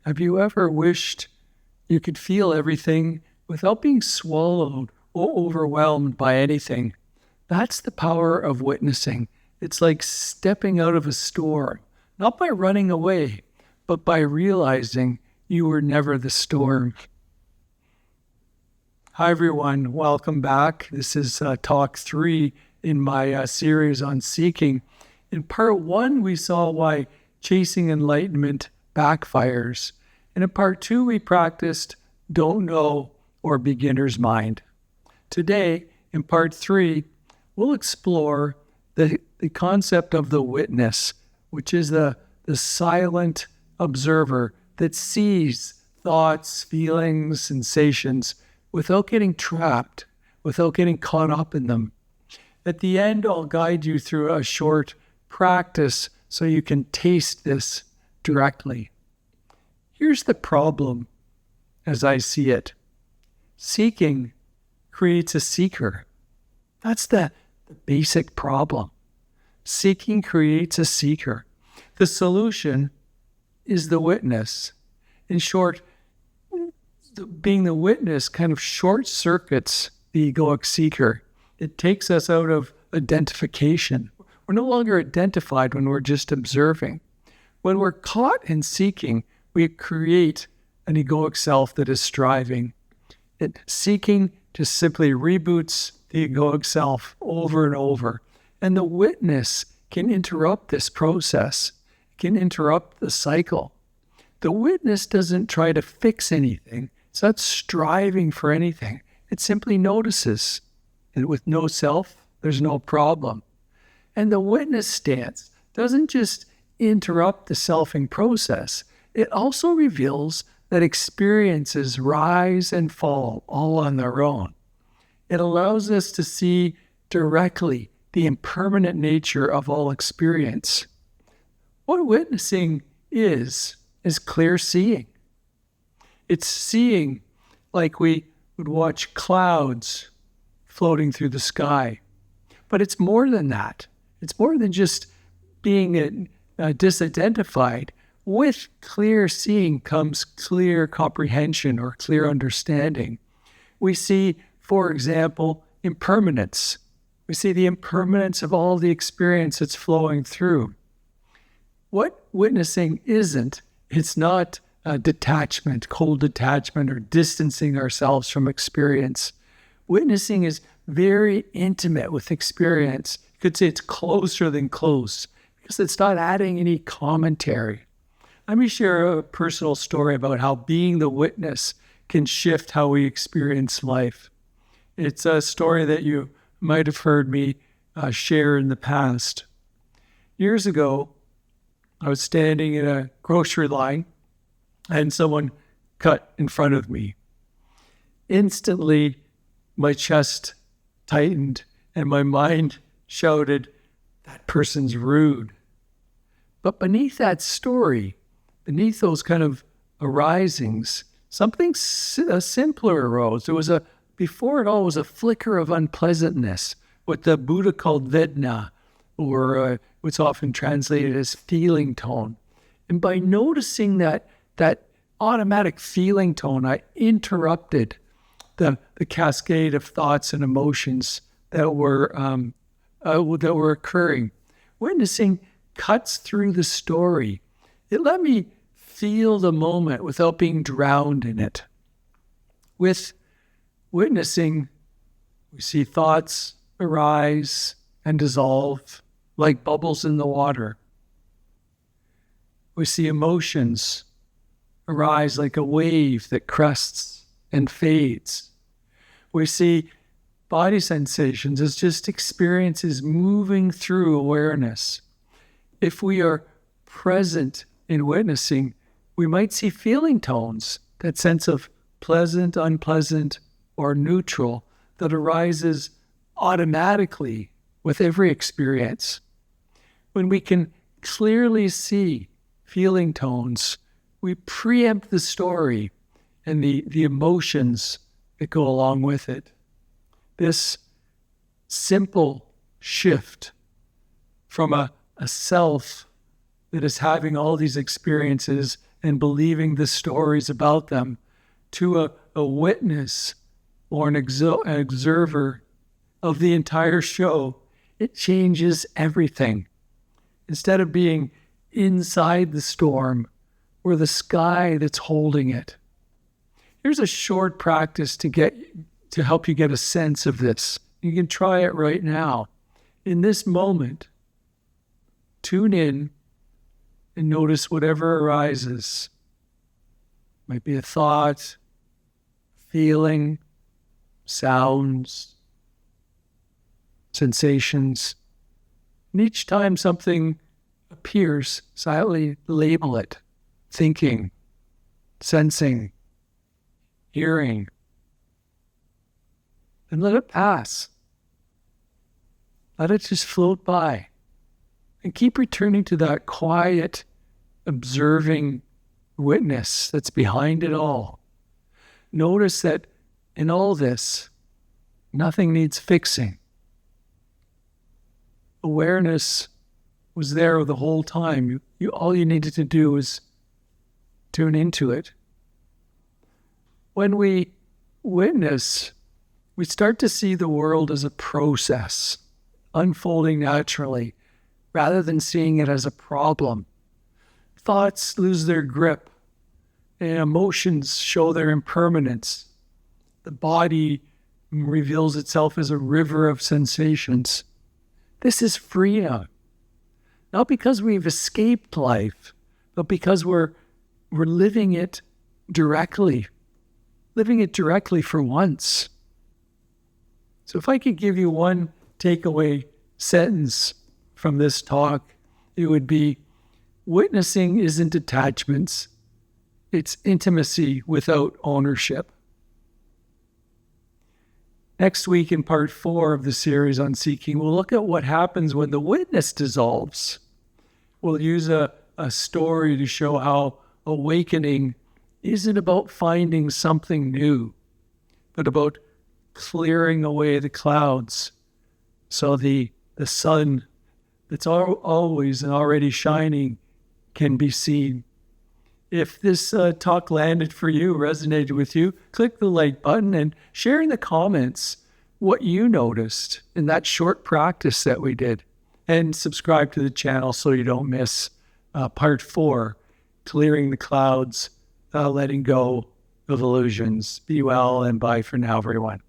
Have you ever wished you could feel everything without being swallowed or overwhelmed by anything? That's the power of witnessing. It's like stepping out of a storm, not by running away, but by realizing you were never the storm. Hi, everyone. Welcome back. This is talk 3 in my series on seeking. In part 1, we saw why chasing enlightenment backfires. And in part 2, we practiced don't know or beginner's mind. Today, in part 3, we'll explore the concept of the witness, which is the silent observer that sees thoughts, feelings, sensations without getting trapped, without getting caught up in them. At the end, I'll guide you through a short practice so you can taste this directly. Here's the problem as I see it. Seeking creates a seeker. That's the basic problem. Seeking creates a seeker. The solution is the witness. In short, being the witness kind of short circuits the egoic seeker. It takes us out of identification. We're no longer identified when we're just observing. When we're caught in seeking, we create an egoic self that is striving. Seeking just simply reboots the egoic self over and over. And the witness can interrupt this process, can interrupt the cycle. The witness doesn't try to fix anything. It's not striving for anything. It simply notices. And with no self, there's no problem. And the witness stance doesn't just interrupt the selfing process. It also reveals that experiences rise and fall all on their own. It allows us to see directly the impermanent nature of all experience. What witnessing is clear seeing. It's seeing like we would watch clouds floating through the sky. But it's more than that. It's more than just being disidentified. With clear seeing comes clear comprehension or clear understanding. We see, for example, impermanence. We see the impermanence of all the experience that's flowing through. What witnessing isn't, it's not detachment, cold detachment, or distancing ourselves from experience. Witnessing is very intimate with experience. You could say it's closer than close because it's not adding any commentary. Let me share a personal story about how being the witness can shift how we experience life. It's a story that you might have heard me share in the past. Years ago, I was standing in a grocery line and someone cut in front of me. Instantly, my chest tightened and my mind shouted, "That person's rude." But beneath that story, beneath those kind of arisings, something simpler arose. Before it all was a flicker of unpleasantness, what the Buddha called Vedana, or what's often translated as feeling tone. And by noticing that automatic feeling tone, I interrupted the cascade of thoughts and emotions that were occurring. Witnessing cuts through the story. It let me feel the moment without being drowned in it. With witnessing, we see thoughts arise and dissolve like bubbles in the water. We see emotions arise like a wave that crests and fades. We see body sensations as just experiences moving through awareness. If we are present in witnessing, we might see feeling tones, that sense of pleasant, unpleasant, or neutral that arises automatically with every experience. When we can clearly see feeling tones, we preempt the story and the emotions that go along with it. This simple shift from a self that is having all these experiences and believing the stories about them to a witness or an observer of the entire show, it changes everything. Instead of being inside the storm or the sky that's holding it. Here's a short practice to help you get a sense of this. You can try it right now. In this moment, tune in and notice whatever arises. Might be a thought, feeling, sounds, sensations. And each time something appears, silently label it. Thinking, sensing, hearing, and let it pass. Let it just float by. And keep returning to that quiet, observing witness that's behind it all. Notice that in all this, nothing needs fixing. Awareness was there the whole time. All you needed to do was tune into it. When we witness, we start to see the world as a process, unfolding naturally, rather than seeing it as a problem. Thoughts lose their grip, and emotions show their impermanence. The body reveals itself as a river of sensations. This is freedom. Not because we've escaped life, but because we're living it directly for once. So if I could give you one takeaway sentence from this talk, it would be, witnessing isn't detachments, it's intimacy without ownership. Next week in part 4 of the series on seeking, we'll look at what happens when the witness dissolves. We'll use a story to show how awakening isn't about finding something new, but about clearing away the clouds so the sun that's always and already shining can be seen. If this talk landed for you, resonated with you, click the like button and share in the comments what you noticed in that short practice that we did. And subscribe to the channel so you don't miss part 4, Clearing the Clouds, Letting Go of Illusions. Be well and bye for now, everyone.